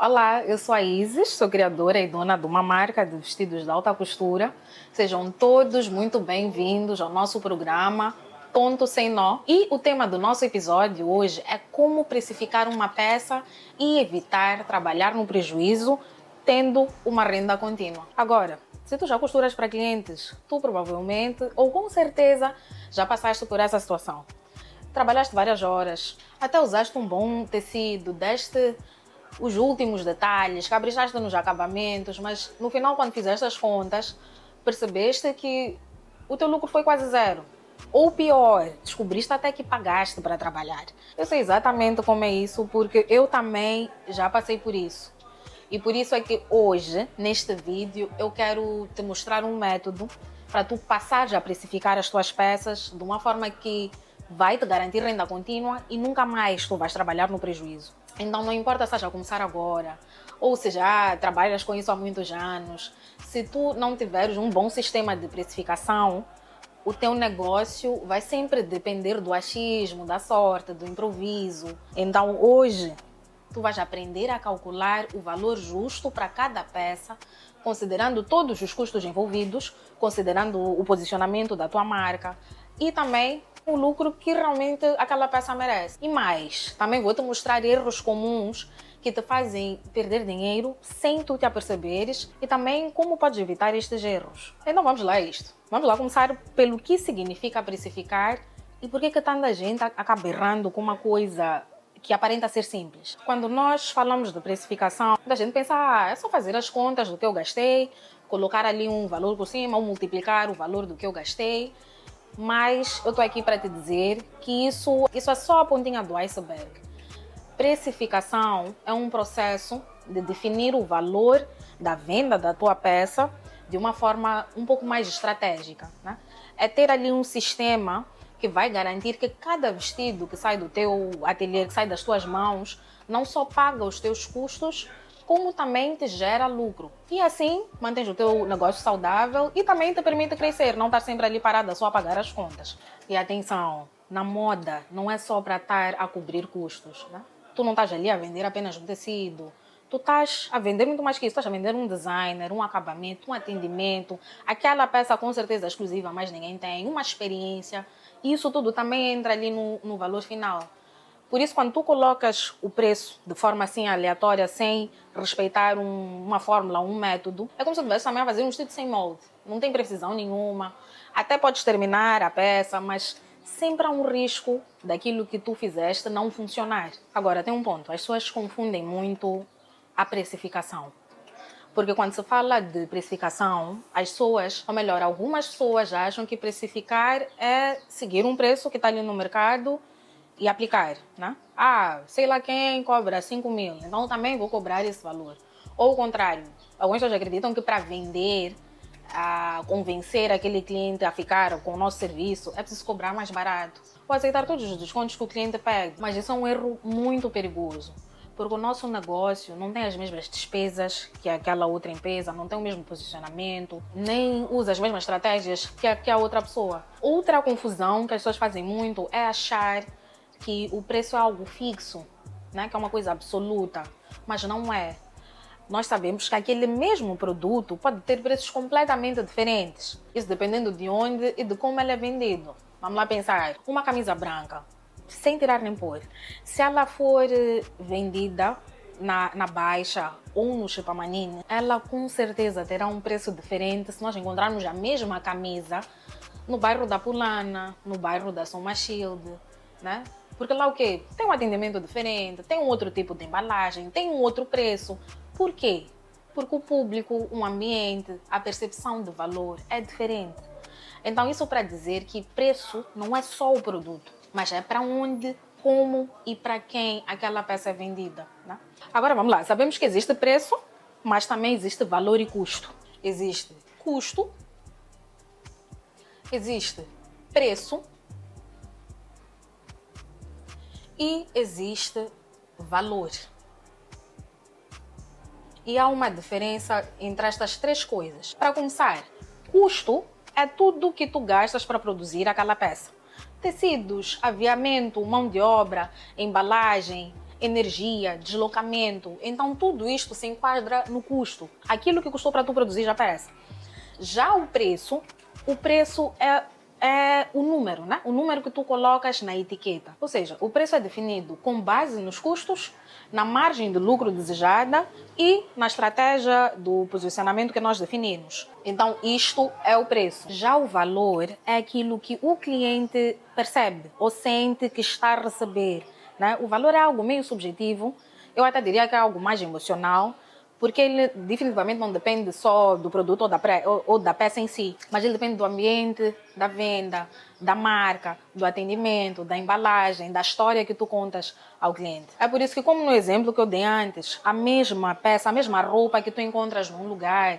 Olá, eu sou a Isis, sou criadora e dona de uma marca de vestidos de alta costura. Sejam todos muito bem-vindos ao nosso programa Tonto Sem Nó. E o tema do nosso episódio hoje é como precificar uma peça e evitar trabalhar no prejuízo tendo uma renda contínua. Agora, se tu já costuras para clientes, tu provavelmente ou com certeza já passaste por essa situação. Trabalhaste várias horas, até usaste um bom tecido, deste os últimos detalhes, caprichaste nos acabamentos, mas no final, quando fizeste as contas, percebeste que o teu lucro foi quase zero. Ou pior, descobriste até que pagaste para trabalhar. Eu sei exatamente como é isso, porque eu também já passei por isso. E por isso é que hoje, neste vídeo, eu quero te mostrar um método para tu passares a precificar as tuas peças de uma forma que vai te garantir renda contínua e nunca mais tu vais trabalhar no prejuízo. Então não importa se já começar agora ou se já trabalhas com isso há muitos anos, se tu não tiveres um bom sistema de precificação, o teu negócio vai sempre depender do achismo, da sorte, do improviso. Então hoje tu vais aprender a calcular o valor justo para cada peça, considerando todos os custos envolvidos, considerando o posicionamento da tua marca e também o lucro que realmente aquela peça merece. E mais, também vou te mostrar erros comuns que te fazem perder dinheiro sem tu te aperceberes e também como podes evitar estes erros. Então vamos lá a isto. Vamos lá começar pelo que significa precificar e por que tanta gente acaba errando com uma coisa que aparenta ser simples. Quando nós falamos de precificação, a gente pensa, é só fazer as contas do que eu gastei, colocar ali um valor por cima ou multiplicar o valor do que eu gastei. Mas eu estou aqui para te dizer que isso é só a pontinha do iceberg. Precificação é um processo de definir o valor da venda da tua peça de uma forma um pouco mais estratégica, né? É ter ali um sistema que vai garantir que cada vestido que sai do teu ateliê, que sai das tuas mãos, não só paga os teus custos, como também te gera lucro. E assim, mantens o teu negócio saudável e também te permite crescer, não estar sempre ali parada só a pagar as contas. E atenção, na moda não é só para estar a cobrir custos, né? Tu não estás ali a vender apenas um tecido, tu estás a vender muito mais que isso, estás a vender um designer, um acabamento, um atendimento, aquela peça com certeza exclusiva, mas ninguém tem, uma experiência. Isso tudo também entra ali no valor final. Por isso, quando tu colocas o preço de forma assim aleatória, sem respeitar uma fórmula, um método, é como se tu estivesse também a fazer um vestido sem molde. Não tem precisão nenhuma. Até podes terminar a peça, mas sempre há um risco daquilo que tu fizeste não funcionar. Agora, tem um ponto. As pessoas confundem muito a precificação. Porque quando se fala de precificação, as pessoas, ou melhor, algumas pessoas acham que precificar é seguir um preço que está ali no mercado e aplicar, né? Sei lá quem cobra 5.000, então eu também vou cobrar esse valor. Ou o contrário, algumas pessoas acreditam que para vender, a convencer aquele cliente a ficar com o nosso serviço, é preciso cobrar mais barato. Ou aceitar todos os descontos que o cliente pede. Mas isso é um erro muito perigoso. Porque o nosso negócio não tem as mesmas despesas que aquela outra empresa, não tem o mesmo posicionamento, nem usa as mesmas estratégias que a outra pessoa. Outra confusão que as pessoas fazem muito é achar que o preço é algo fixo, né? Que é uma coisa absoluta, mas não é. Nós sabemos que aquele mesmo produto pode ter preços completamente diferentes. Isso dependendo de onde e de como ele é vendido. Vamos lá pensar, uma camisa branca, sem tirar nem pôr, se ela for vendida na Baixa ou no Chipamanini, ela com certeza terá um preço diferente se nós encontrarmos a mesma camisa no bairro da Pulana, no bairro da São Machilde, né? Porque lá o quê? Tem um atendimento diferente, tem um outro tipo de embalagem, tem um outro preço. Por quê? Porque o público, o ambiente, a percepção de valor é diferente. Então isso para dizer que preço não é só o produto, mas é para onde, como e para quem aquela peça é vendida, né? Agora vamos lá, sabemos que existe preço, mas também existe valor e custo. Existe custo, existe preço e existe valor. E há uma diferença entre estas três coisas. Para começar, custo é tudo que tu gastas para produzir aquela peça. Tecidos, aviamento, mão de obra, embalagem, energia, deslocamento. Então tudo isto se enquadra no custo. Aquilo que custou para tu produzir a peça. Já o preço é o número, né? O número que tu colocas na etiqueta. Ou seja, o preço é definido com base nos custos, na margem de lucro desejada e na estratégia do posicionamento que nós definimos. Então, isto é o preço. Já o valor é aquilo que o cliente percebe ou sente que está a receber, né? O valor é algo meio subjetivo. Eu até diria que é algo mais emocional, porque ele definitivamente não depende só do produto ou da peça em si, mas ele depende do ambiente, da venda, da marca, do atendimento, da embalagem, da história que tu contas ao cliente. É por isso que, como no exemplo que eu dei antes, a mesma peça, a mesma roupa que tu encontras num lugar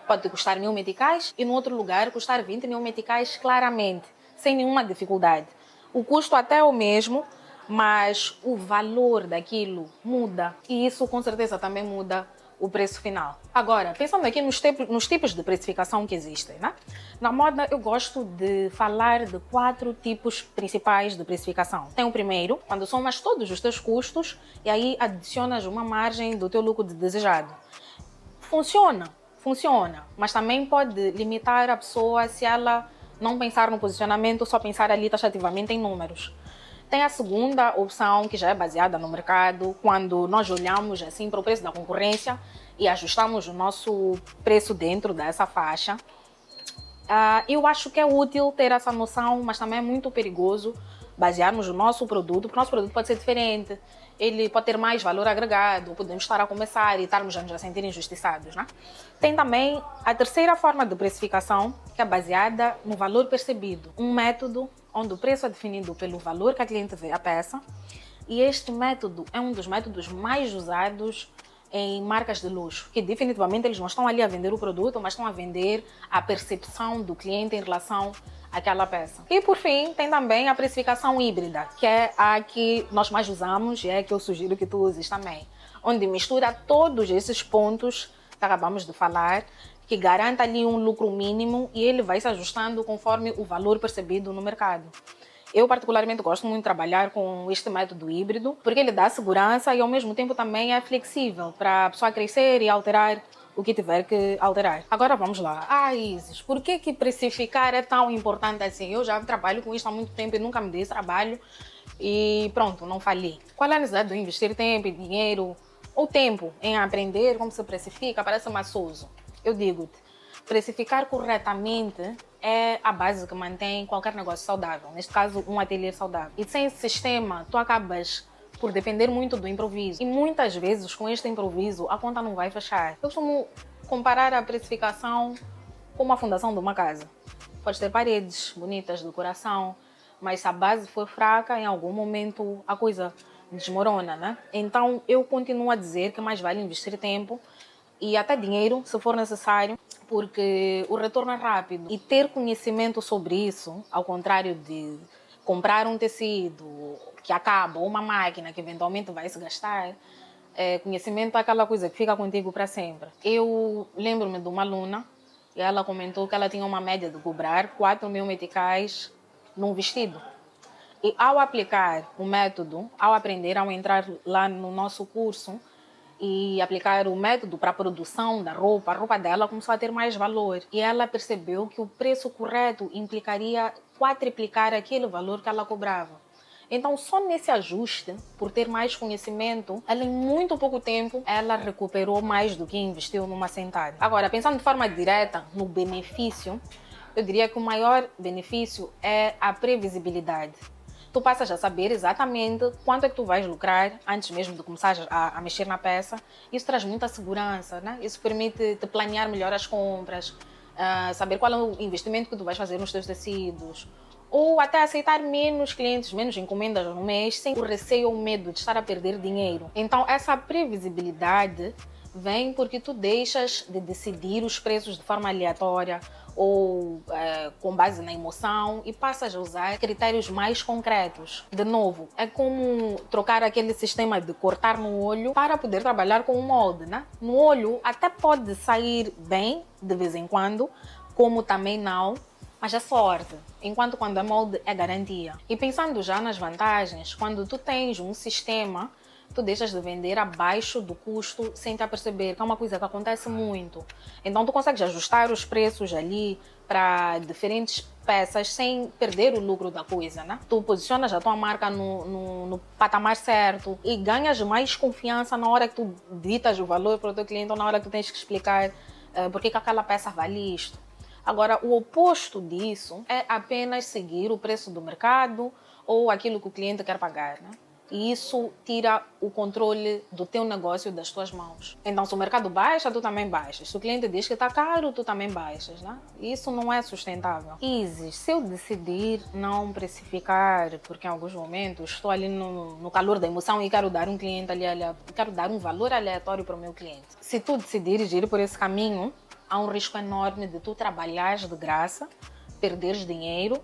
pode custar 1.000 meticais e no outro lugar custar 20.000 meticais claramente, sem nenhuma dificuldade. O custo até é o mesmo, mas o valor daquilo muda e isso com certeza também muda o preço final. Agora, pensando aqui nos tipos de precificação que existem, né? Na moda eu gosto de falar de 4 tipos principais de precificação. Tem o primeiro, quando somas todos os teus custos e aí adicionas uma margem do teu lucro desejado. Funciona, mas também pode limitar a pessoa se ela não pensar no posicionamento, só pensar ali taxativamente em números. Tem a segunda opção, que já é baseada no mercado, quando nós olhamos assim para o preço da concorrência e ajustamos o nosso preço dentro dessa faixa. Eu acho que é útil ter essa noção, mas também é muito perigoso basearmos o nosso produto, porque o nosso produto pode ser diferente, ele pode ter mais valor agregado, podemos estar a começar e estarmos a nos sentir injustiçados, né? Tem também a terceira forma de precificação, que é baseada no valor percebido, um método onde o preço é definido pelo valor que a cliente vê a peça, e este método é um dos métodos mais usados em marcas de luxo, que definitivamente eles não estão ali a vender o produto, mas estão a vender a percepção do cliente em relação àquela peça. E por fim, tem também a precificação híbrida, que é a que nós mais usamos e é a que eu sugiro que tu uses também, onde mistura todos esses pontos que acabamos de falar, que garanta ali um lucro mínimo e ele vai se ajustando conforme o valor percebido no mercado. Eu particularmente gosto muito de trabalhar com este método híbrido, porque ele dá segurança e ao mesmo tempo também é flexível para a pessoa crescer e alterar o que tiver que alterar. Agora vamos lá. Isis, por que precificar é tão importante assim? Eu já trabalho com isto há muito tempo e nunca me dei esse trabalho e pronto, não falhei. Qual é a necessidade de investir tempo e dinheiro ou tempo em aprender como se precifica? Parece maçoso. Eu digo-te, precificar corretamente é a base que mantém qualquer negócio saudável, neste caso um ateliê saudável. E sem esse sistema, tu acabas por depender muito do improviso. E muitas vezes, com este improviso, a conta não vai fechar. Eu costumo comparar a precificação com a fundação de uma casa. Pode ter paredes bonitas, decoração, mas se a base for fraca, em algum momento a coisa desmorona, né? Então, eu continuo a dizer que mais vale investir tempo e até dinheiro, se for necessário, porque o retorno é rápido. E ter conhecimento sobre isso, ao contrário de comprar um tecido que acaba, ou uma máquina que eventualmente vai se gastar, conhecimento é aquela coisa que fica contigo para sempre. Eu lembro-me de uma aluna, e ela comentou que ela tinha uma média de cobrar 4.000 meticais num vestido. E ao aplicar o método, ao aprender, ao entrar lá no nosso curso, e aplicar o método para a produção da roupa, a roupa dela começou a ter mais valor. E ela percebeu que o preço correto implicaria quadriplicar aquele valor que ela cobrava. Então, só nesse ajuste, por ter mais conhecimento, ela em muito pouco tempo, ela recuperou mais do que investiu numa sentada. Agora, pensando de forma direta no benefício, eu diria que o maior benefício é a previsibilidade. Tu passas a saber exatamente quanto é que tu vais lucrar antes mesmo de começar a mexer na peça. Isso traz muita segurança, né? Isso permite te planear melhor as compras, saber qual é o investimento que tu vais fazer nos teus tecidos, ou até aceitar menos clientes, menos encomendas no mês, sem o receio ou medo de estar a perder dinheiro. Então, essa previsibilidade vem porque tu deixas de decidir os preços de forma aleatória ou com base na emoção e passas a usar critérios mais concretos. De novo, é como trocar aquele sistema de cortar no olho para poder trabalhar com um molde, né? No olho até pode sair bem de vez em quando, como também não, mas é sorte, enquanto quando é molde é garantia. E pensando já nas vantagens, quando tu tens um sistema tu deixas de vender abaixo do custo sem te aperceber, que é uma coisa que acontece muito. Então tu consegues ajustar os preços ali para diferentes peças sem perder o lucro da coisa, né? Tu posicionas a tua marca no patamar certo e ganhas mais confiança na hora que tu ditas o valor para o teu cliente ou na hora que tu tens que explicar porque que aquela peça vale isto. Agora, o oposto disso é apenas seguir o preço do mercado ou aquilo que o cliente quer pagar, né? E isso tira o controle do teu negócio das tuas mãos. Então, se o mercado baixa, tu também baixas. Se o cliente diz que está caro, tu também baixas, né? E isso não é sustentável. Isis, se eu decidir não precificar, porque em alguns momentos estou ali no calor da emoção e quero dar quero dar um valor aleatório para o meu cliente. Se tu decidires ir por esse caminho, há um risco enorme de tu trabalhares de graça, perderes dinheiro.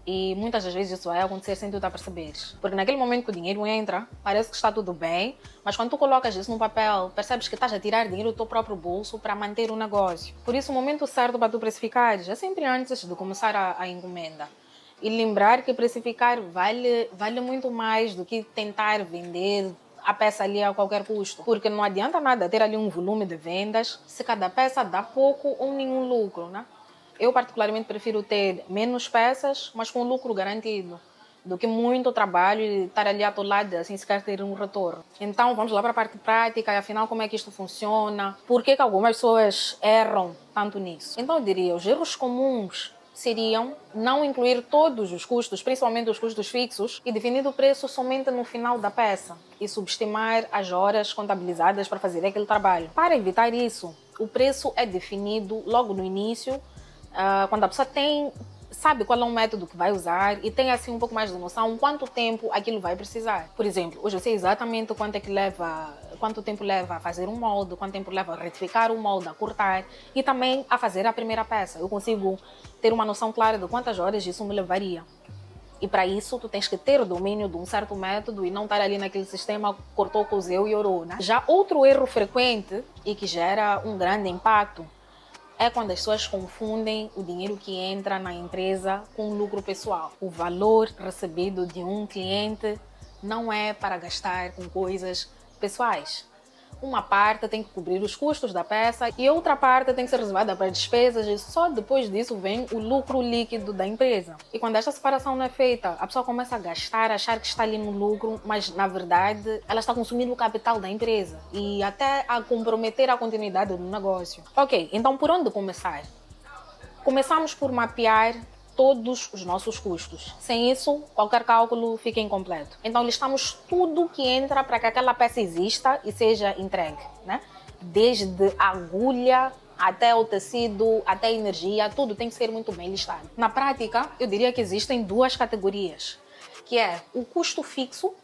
E muitas das vezes isso vai acontecer sem tu te aperceberes. Porque naquele momento que o dinheiro entra, parece que está tudo bem, mas quando tu colocas isso no papel, percebes que estás a tirar dinheiro do teu próprio bolso para manter o negócio. Por isso, o momento certo para tu precificares é sempre antes de começar a encomenda. E lembrar que precificar vale muito mais do que tentar vender a peça ali a qualquer custo. Porque não adianta nada ter ali um volume de vendas se cada peça dá pouco ou nenhum lucro, né? Eu particularmente prefiro ter menos peças, mas com lucro garantido, do que muito trabalho e estar ali atolado assim sequer ter um retorno. Então vamos lá para a parte prática, e afinal como é que isto funciona? Por que algumas pessoas erram tanto nisso? Então eu diria, os erros comuns seriam não incluir todos os custos, principalmente os custos fixos, e definir o preço somente no final da peça e subestimar as horas contabilizadas para fazer aquele trabalho. Para evitar isso, o preço é definido logo no início, quando a pessoa sabe qual é o método que vai usar e tem assim um pouco mais de noção quanto tempo aquilo vai precisar. Por exemplo, hoje eu sei exatamente quanto tempo leva a fazer um molde, quanto tempo leva a retificar o molde, a cortar e também a fazer a primeira peça. Eu consigo ter uma noção clara de quantas horas isso me levaria. E para isso, tu tens que ter o domínio de um certo método e não estar ali naquele sistema cortou, cozeu e orou, né? Já outro erro frequente e que gera um grande impacto é quando as pessoas confundem o dinheiro que entra na empresa com o lucro pessoal. O valor recebido de um cliente não é para gastar com coisas pessoais. Uma parte tem que cobrir os custos da peça e outra parte tem que ser reservada para despesas e só depois disso vem o lucro líquido da empresa. E quando esta separação não é feita, a pessoa começa a gastar, a achar que está ali no lucro, mas na verdade ela está consumindo o capital da empresa e até a comprometer a continuidade do negócio. Ok, então por onde começar? Começamos por mapear todos os nossos custos. Sem isso, qualquer cálculo fica incompleto. Então, listamos tudo que entra para que aquela peça exista e seja entregue, né? Desde a agulha até o tecido, até a energia, tudo tem que ser muito bem listado. Na prática, eu diria que existem duas categorias, que é o custo fixo,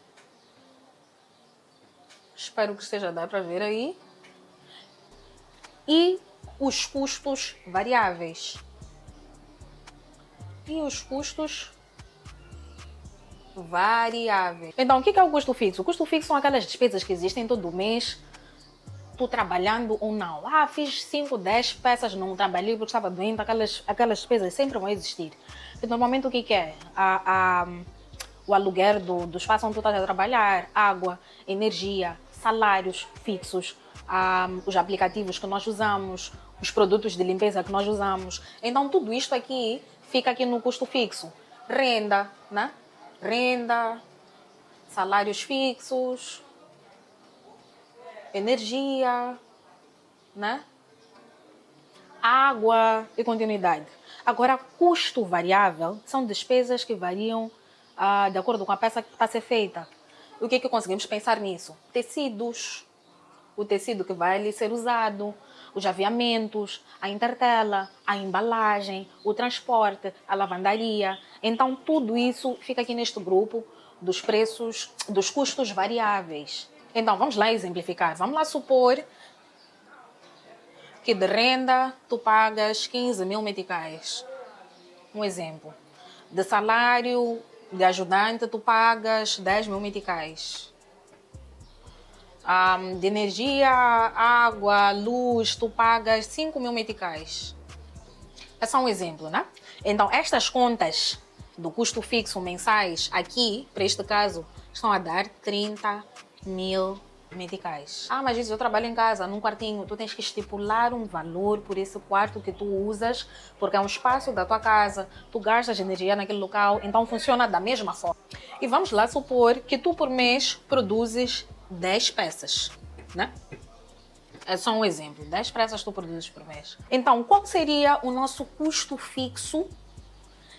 espero que esteja dando para ver aí, e os custos variáveis. E os custos variáveis. Então, o que é o custo fixo? O custo fixo são aquelas despesas que existem todo mês, tu trabalhando ou não. Fiz 5, 10 peças, não trabalhei porque estava doente, aquelas despesas sempre vão existir. E normalmente o que é? O aluguer do espaço onde tu estás a trabalhar, água, energia, salários fixos, os aplicativos que nós usamos, os produtos de limpeza que nós usamos. Então, tudo isto aqui fica aqui no custo fixo. Renda, né? Renda, salários fixos, energia, né? Água e continuidade. Agora, custo variável são despesas que variam de acordo com a peça que está a ser feita. O que é que conseguimos pensar nisso? Tecidos, o tecido que vai ali ser usado, os aviamentos, a intertela, a embalagem, o transporte, a lavandaria. Então, tudo isso fica aqui neste grupo dos preços, dos custos variáveis. Então, vamos lá exemplificar. Vamos lá supor que de renda tu pagas 15 mil meticais. Um exemplo. De salário de ajudante tu pagas 10 mil meticais. De energia, água, luz, tu pagas 5 mil meticais. É só um exemplo, né? Então, estas contas do custo fixo mensais aqui, para este caso, estão a dar 30 mil meticais. Ah, mas isso eu trabalho em casa, num quartinho. Tu tens que estipular um valor por esse quarto que tu usas, porque é um espaço da tua casa, tu gastas energia naquele local, então funciona da mesma forma. E vamos lá supor que tu por mês produzes 10 peças, né? É só um exemplo, 10 peças tu produzes por mês. Então, qual seria o nosso custo fixo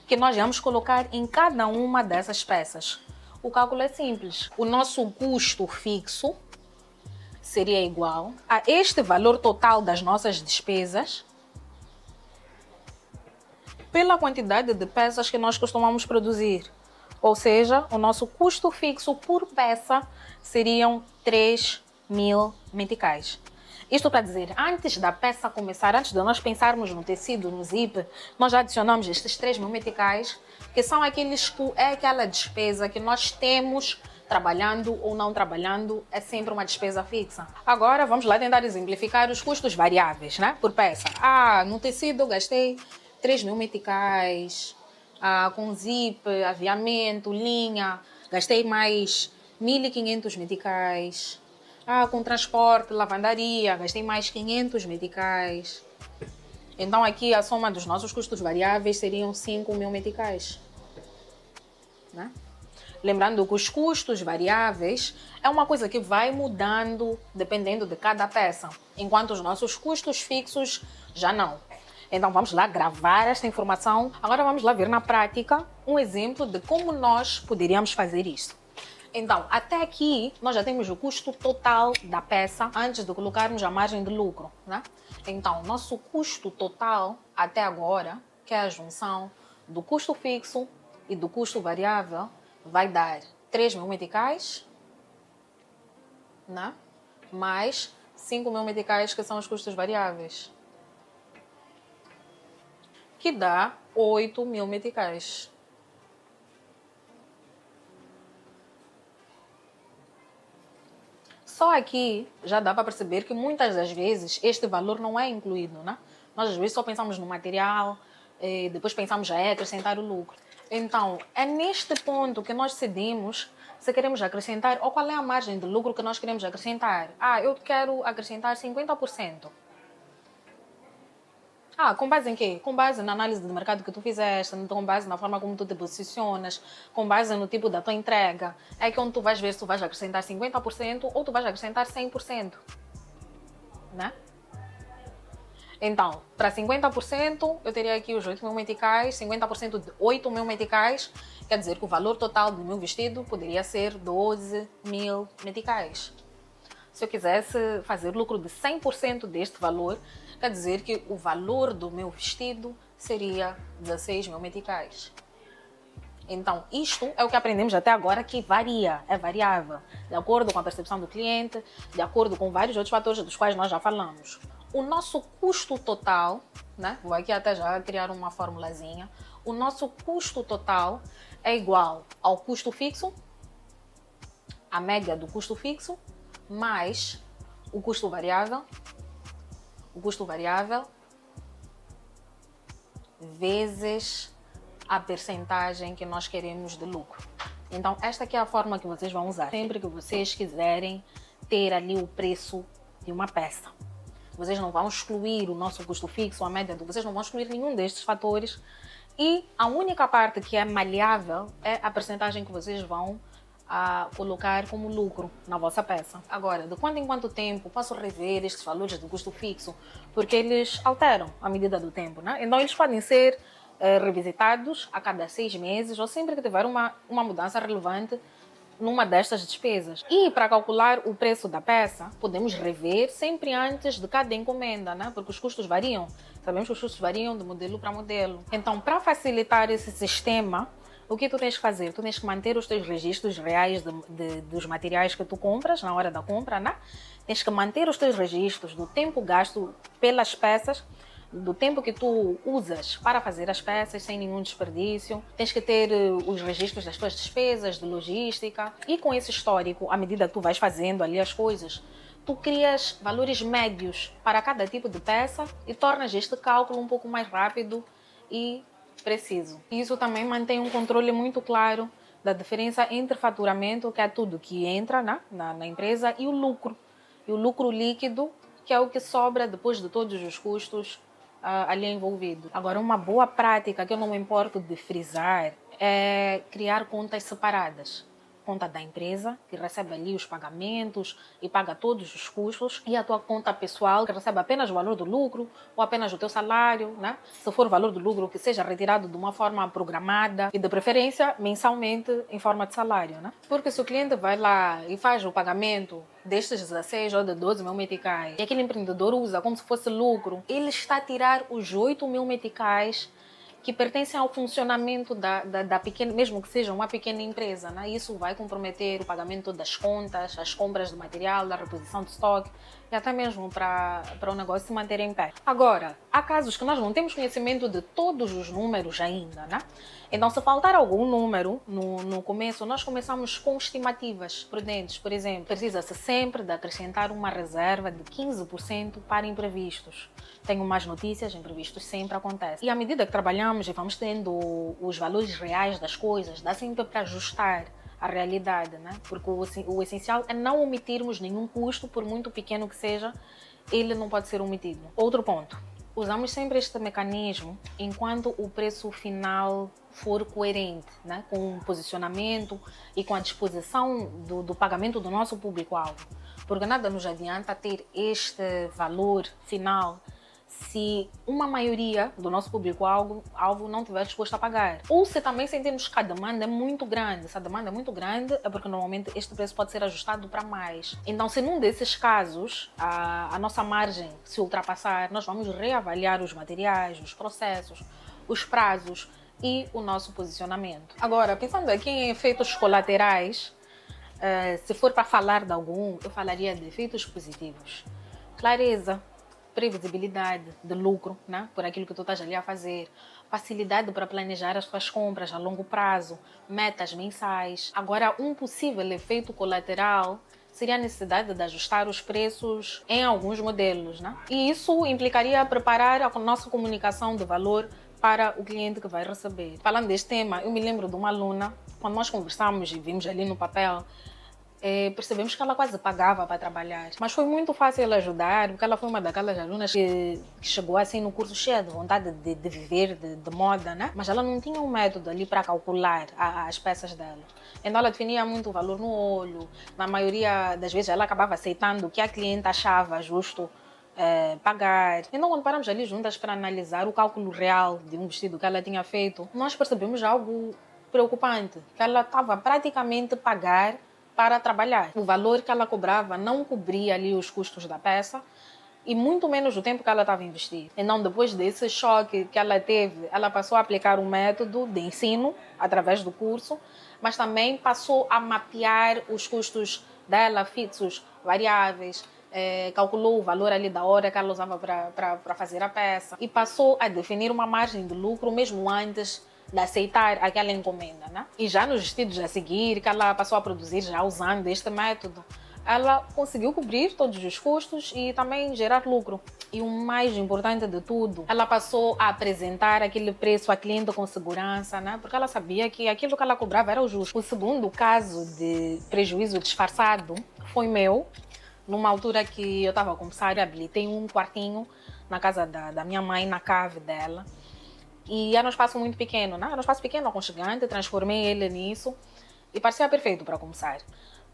que nós vamos colocar em cada uma dessas peças? O cálculo é simples. O nosso custo fixo seria igual a este valor total das nossas despesas pela quantidade de peças que nós costumamos produzir. Ou seja, o nosso custo fixo por peça seriam 3.000 meticais. Isto para dizer, antes da peça começar, antes de nós pensarmos no tecido, no zip, nós já adicionamos estes 3.000 meticais, que são aquela despesa que nós temos trabalhando ou não trabalhando, é sempre uma despesa fixa. Agora vamos lá tentar exemplificar os custos variáveis, né? Por peça. No tecido eu gastei 3.000 meticais, com zip, aviamento, linha, gastei mais 1.500 meticais. Com transporte, lavandaria, gastei mais 500 meticais. Então aqui a soma dos nossos custos variáveis seriam 5.000 meticais, né? Lembrando que os custos variáveis é uma coisa que vai mudando dependendo de cada peça, enquanto os nossos custos fixos já não. Então vamos lá gravar esta informação. Agora vamos lá ver na prática um exemplo de como nós poderíamos fazer isso. Então, até aqui nós já temos o custo total da peça antes de colocarmos a margem de lucro, né? Então, nosso custo total até agora, que é a junção do custo fixo e do custo variável, vai dar 3.000 meticais, né? Mais 5.000 meticais, que são os custos variáveis, que dá 8.000 meticais. Só aqui já dá para perceber que muitas das vezes este valor não é incluído, né? Nós às vezes só pensamos no material, depois pensamos já acrescentar o lucro. Então, é neste ponto que nós decidimos se queremos acrescentar ou qual é a margem de lucro que nós queremos acrescentar. Eu quero acrescentar 50%. Com base em quê? Com base na análise do mercado que tu fizeste, com base na forma como tu te posicionas, com base no tipo da tua entrega. É que onde tu vais ver se tu vais acrescentar 50% ou tu vais acrescentar 100%. Né? Então, para 50%, eu teria aqui os 8.000 meticais, 50% de 8.000 meticais, quer dizer que o valor total do meu vestido poderia ser 12.000 meticais. Se eu quisesse fazer lucro de 100% deste valor, quer dizer que o valor do meu vestido seria 16.000 meticais. Então, isto é o que aprendemos até agora, que varia, é variável, de acordo com a percepção do cliente, de acordo com vários outros fatores dos quais nós já falamos. O nosso custo total, né? Vou aqui até já criar uma formulazinha. O nosso custo total é igual ao custo fixo, a média do custo fixo, mais o custo variável vezes a percentagem que nós queremos de lucro. Então, esta aqui é a forma que vocês vão usar sempre que vocês quiserem ter ali o preço de uma peça. Vocês não vão excluir o nosso custo fixo, a média, vocês não vão excluir nenhum destes fatores. E a única parte que é maleável é a percentagem que vocês vão colocar como lucro na vossa peça. Agora, de quanto em quanto tempo posso rever estes valores do custo fixo? Porque eles alteram à medida do tempo, né? Então, eles podem ser revisitados a cada 6 meses ou sempre que tiver uma mudança relevante numa destas despesas. E para calcular o preço da peça, podemos rever sempre antes de cada encomenda, né? Porque os custos variam. Sabemos que os custos variam de modelo para modelo. Então, para facilitar esse sistema, o que tu tens que fazer? Tu tens que manter os teus registros reais dos materiais que tu compras na hora da compra, né? Tens que manter os teus registros do tempo gasto pelas peças, do tempo que tu usas para fazer as peças sem nenhum desperdício. Tens que ter os registros das tuas despesas, de logística. E com esse histórico, à medida que tu vais fazendo ali as coisas, tu crias valores médios para cada tipo de peça e tornas este cálculo um pouco mais rápido e preciso. Isso também mantém um controle muito claro da diferença entre faturamento, que é tudo que entra na empresa, e o lucro. E o lucro líquido, que é o que sobra depois de todos os custos ali envolvidos. Agora, uma boa prática que eu não me importo de frisar é criar contas separadas. Conta da empresa, que recebe ali os pagamentos e paga todos os custos, e a tua conta pessoal, que recebe apenas o valor do lucro ou apenas o teu salário, né? Se for o valor do lucro, que seja retirado de uma forma programada e de preferência mensalmente em forma de salário, né? Porque se o cliente vai lá e faz o pagamento destes 16 ou de 12 mil meticais e aquele empreendedor usa como se fosse lucro, ele está a tirar os 8 mil meticais que pertencem ao funcionamento da pequena, mesmo que seja uma pequena empresa, né? Isso vai comprometer o pagamento das contas, as compras de material, da reposição de estoque e até mesmo para o negócio se manter em pé. Agora, há casos que nós não temos conhecimento de todos os números ainda, né? Então, se faltar algum número no começo, nós começamos com estimativas prudentes. Por exemplo, precisa-se sempre de acrescentar uma reserva de 15% para imprevistos. Tenho mais notícias, imprevistos sempre acontecem. E à medida que trabalhamos e vamos tendo os valores reais das coisas, dá sempre para ajustar a realidade, né? Porque o essencial é não omitirmos nenhum custo, por muito pequeno que seja, ele não pode ser omitido. Outro ponto. Usamos sempre este mecanismo enquanto o preço final for coerente, né, com o posicionamento e com a disposição do pagamento do nosso público-alvo. Porque nada nos adianta ter este valor final se uma maioria do nosso público-alvo não estiver disposto a pagar. Ou se também sentirmos que a demanda é muito grande. Se a demanda é muito grande, é porque normalmente este preço pode ser ajustado para mais. Então, se num desses casos a nossa margem se ultrapassar, nós vamos reavaliar os materiais, os processos, os prazos e o nosso posicionamento. Agora, pensando aqui em efeitos colaterais, se for para falar de algum, eu falaria de efeitos positivos. Clareza, previsibilidade de lucro, né, por aquilo que tu estás ali a fazer, facilidade para planejar as tuas compras a longo prazo, metas mensais. Agora, um possível efeito colateral seria a necessidade de ajustar os preços em alguns modelos, né? E isso implicaria preparar a nossa comunicação de valor para o cliente que vai receber. Falando deste tema, eu me lembro de uma aluna, quando nós conversamos e vimos ali no papel, percebemos que ela quase pagava para trabalhar. Mas foi muito fácil ela ajudar, porque ela foi uma daquelas alunas que chegou assim no curso cheia de vontade de viver, de moda, né? Mas ela não tinha um método ali para calcular as peças dela. Então ela definia muito o valor no olho. Na maioria das vezes ela acabava aceitando o que a cliente achava justo pagar. Então, quando paramos ali juntas para analisar o cálculo real de um vestido que ela tinha feito, nós percebemos algo preocupante, que ela estava praticamente a pagar para trabalhar. O valor que ela cobrava não cobria ali os custos da peça e muito menos o tempo que ela estava a investir. Então, depois desse choque que ela teve, ela passou a aplicar um método de ensino através do curso, mas também passou a mapear os custos dela, fixos, variáveis, calculou o valor ali da hora que ela usava para fazer a peça e passou a definir uma margem de lucro mesmo antes de aceitar aquela encomenda, né? E já nos vestidos a seguir, que ela passou a produzir já usando este método, ela conseguiu cobrir todos os custos e também gerar lucro. E o mais importante de tudo, ela passou a apresentar aquele preço à cliente com segurança, né? Porque ela sabia que aquilo que ela cobrava era o justo. O segundo caso de prejuízo disfarçado foi meu, numa altura que eu estava a começar, eu habilitei um quartinho na casa da minha mãe, na cave dela. E era um espaço muito pequeno, né? Era um espaço pequeno, aconchegante, transformei ele nisso e parecia perfeito para começar.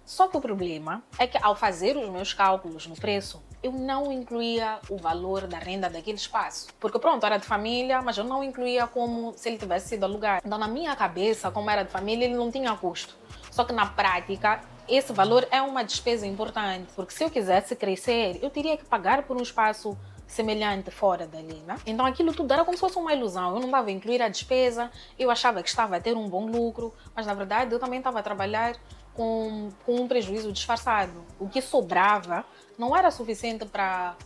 Só que o problema é que ao fazer os meus cálculos no preço, eu não incluía o valor da renda daquele espaço. Porque pronto, era de família, mas eu não incluía como se ele tivesse sido alugado. Então na minha cabeça, como era de família, ele não tinha custo. Só que na prática, esse valor é uma despesa importante. Porque se eu quisesse crescer, eu teria que pagar por um espaço semelhante fora dali, né? Então aquilo tudo era como se fosse uma ilusão. Eu não estava a incluir a despesa, eu achava que estava a ter um bom lucro, mas na verdade eu também estava a trabalhar com um prejuízo disfarçado. O que sobrava não era suficiente para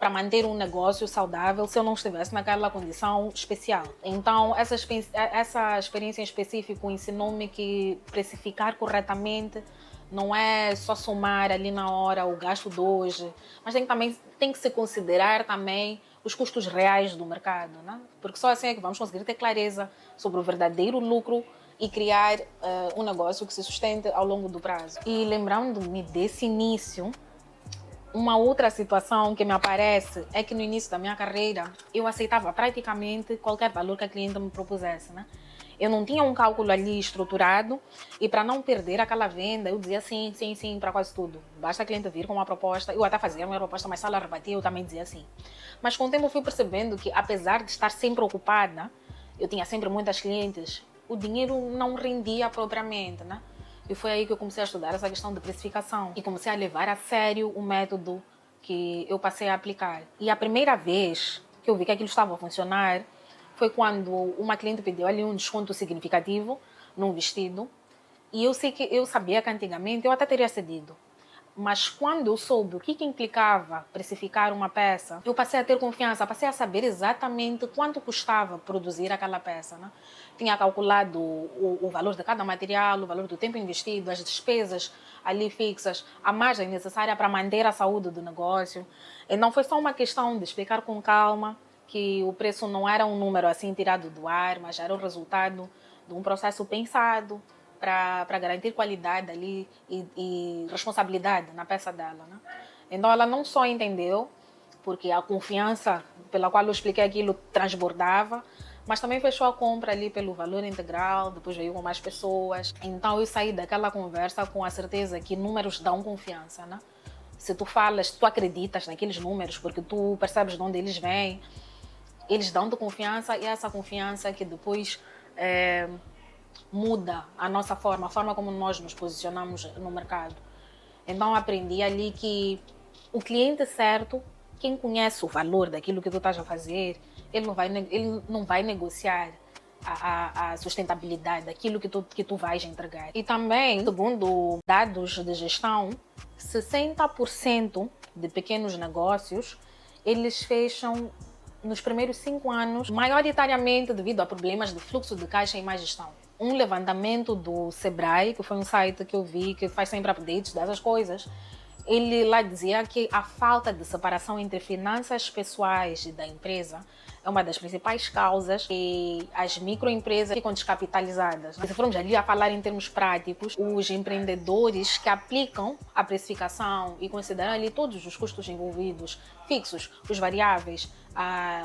manter um negócio saudável se eu não estivesse naquela condição especial. Então, essa experiência em específico ensinou-me que precificar corretamente não é só somar ali na hora o gasto de hoje, mas tem que se considerar também os custos reais do mercado, né? Porque só assim é que vamos conseguir ter clareza sobre o verdadeiro lucro e criar um negócio que se sustente ao longo do prazo. E lembrando-me desse início, uma outra situação que me aparece é que no início da minha carreira eu aceitava praticamente qualquer valor que a cliente me propusesse, né? Eu não tinha um cálculo ali estruturado e para não perder aquela venda eu dizia sim, sim, sim para quase tudo. Basta a cliente vir com uma proposta, eu até fazia uma proposta, mas se ela rebatia eu também dizia sim. Mas com o tempo eu fui percebendo que apesar de estar sempre ocupada, eu tinha sempre muitas clientes, o dinheiro não rendia propriamente, né? E foi aí que eu comecei a estudar essa questão de precificação e comecei a levar a sério o método que eu passei a aplicar. E a primeira vez que eu vi que aquilo estava a funcionar foi quando uma cliente pediu ali um desconto significativo num vestido e eu sabia que antigamente eu até teria cedido. Mas quando eu soube o que implicava precificar uma peça, eu passei a ter confiança, passei a saber exatamente quanto custava produzir aquela peça, né? Tinha calculado o valor de cada material, o valor do tempo investido, as despesas ali fixas, a margem necessária para manter a saúde do negócio. E não foi só uma questão de explicar com calma que o preço não era um número assim tirado do ar, mas era o resultado de um processo pensado, para garantir qualidade ali e responsabilidade na peça dela, né? Então ela não só entendeu, porque a confiança pela qual eu expliquei aquilo transbordava, mas também fechou a compra ali pelo valor integral, depois veio com mais pessoas. Então eu saí daquela conversa com a certeza que números dão confiança, né? Se tu falas, se tu acreditas naqueles números, porque tu percebes de onde eles vêm, eles dão-te confiança e é essa confiança que depois muda a nossa forma, a forma como nós nos posicionamos no mercado. Então aprendi ali que o cliente certo, quem conhece o valor daquilo que tu estás a fazer, ele não vai negociar a sustentabilidade daquilo que tu vais entregar. E também, segundo dados de gestão, 60% de pequenos negócios, eles fecham nos primeiros 5 anos, maioritariamente devido a problemas de fluxo de caixa e má gestão. Um levantamento do Sebrae, que foi um site que eu vi, que faz sempre updates dessas coisas, ele lá dizia que a falta de separação entre finanças pessoais e da empresa é uma das principais causas que as microempresas ficam descapitalizadas, né? Se formos ali a falar em termos práticos, os empreendedores que aplicam a precificação e consideram ali todos os custos envolvidos, fixos, os variáveis,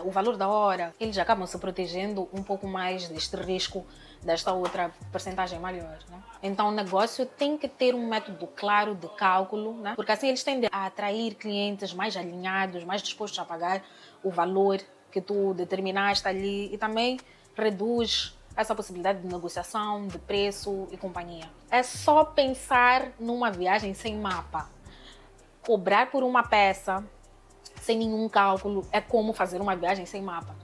o valor da hora, eles acabam se protegendo um pouco mais deste risco, desta outra percentagem maior, né? Então o negócio tem que ter um método claro de cálculo, né? Porque assim eles tendem a atrair clientes mais alinhados, mais dispostos a pagar o valor que tu determinaste ali e também reduz essa possibilidade de negociação, de preço e companhia. É só pensar numa viagem sem mapa. Cobrar por uma peça sem nenhum cálculo é como fazer uma viagem sem mapa.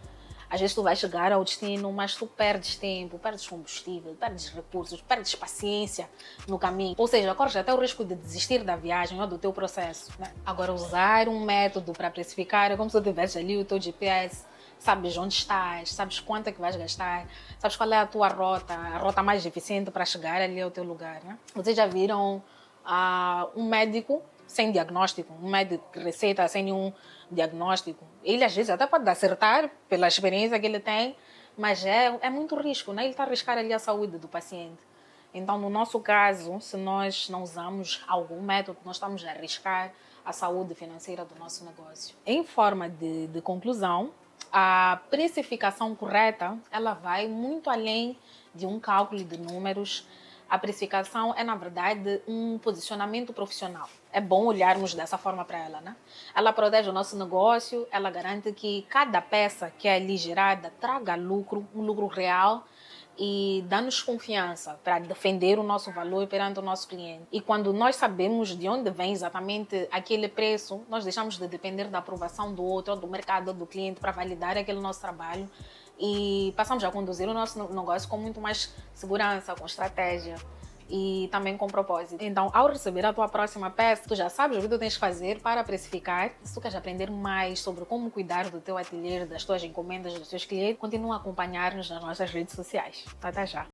Às vezes tu vais chegar ao destino, mas tu perdes tempo, perdes combustível, perdes recursos, perdes paciência no caminho. Ou seja, corres até o risco de desistir da viagem ou do teu processo, né? Agora, usar um método para precificar é como se tu tivesse ali o teu GPS, sabes onde estás, sabes quanto é que vais gastar, sabes qual é a tua rota, a rota mais eficiente para chegar ali ao teu lugar, né? Vocês já viram um médico sem diagnóstico, um médico que receita sem nenhum diagnóstico? Ele às vezes até pode acertar pela experiência que ele tem, mas é muito risco, né? Ele está a arriscar ali a saúde do paciente. Então, no nosso caso, se nós não usamos algum método, nós estamos a arriscar a saúde financeira do nosso negócio. Em forma de conclusão, a precificação correta, ela vai muito além de um cálculo de números. A precificação é, na verdade, um posicionamento profissional. É bom olharmos dessa forma para ela, né? Ela protege o nosso negócio, ela garante que cada peça que é ali gerada traga lucro, um lucro real, e dá-nos confiança para defender o nosso valor perante o nosso cliente. E quando nós sabemos de onde vem exatamente aquele preço, nós deixamos de depender da aprovação do outro, do mercado, do cliente para validar aquele nosso trabalho e passamos a conduzir o nosso negócio com muito mais segurança, com estratégia e também com propósito. Então, ao receber a tua próxima peça, tu já sabes o que tu tens que fazer para precificar. Se tu queres aprender mais sobre como cuidar do teu ateliê, das tuas encomendas, dos teus clientes, continua a acompanhar-nos nas nossas redes sociais. Até já!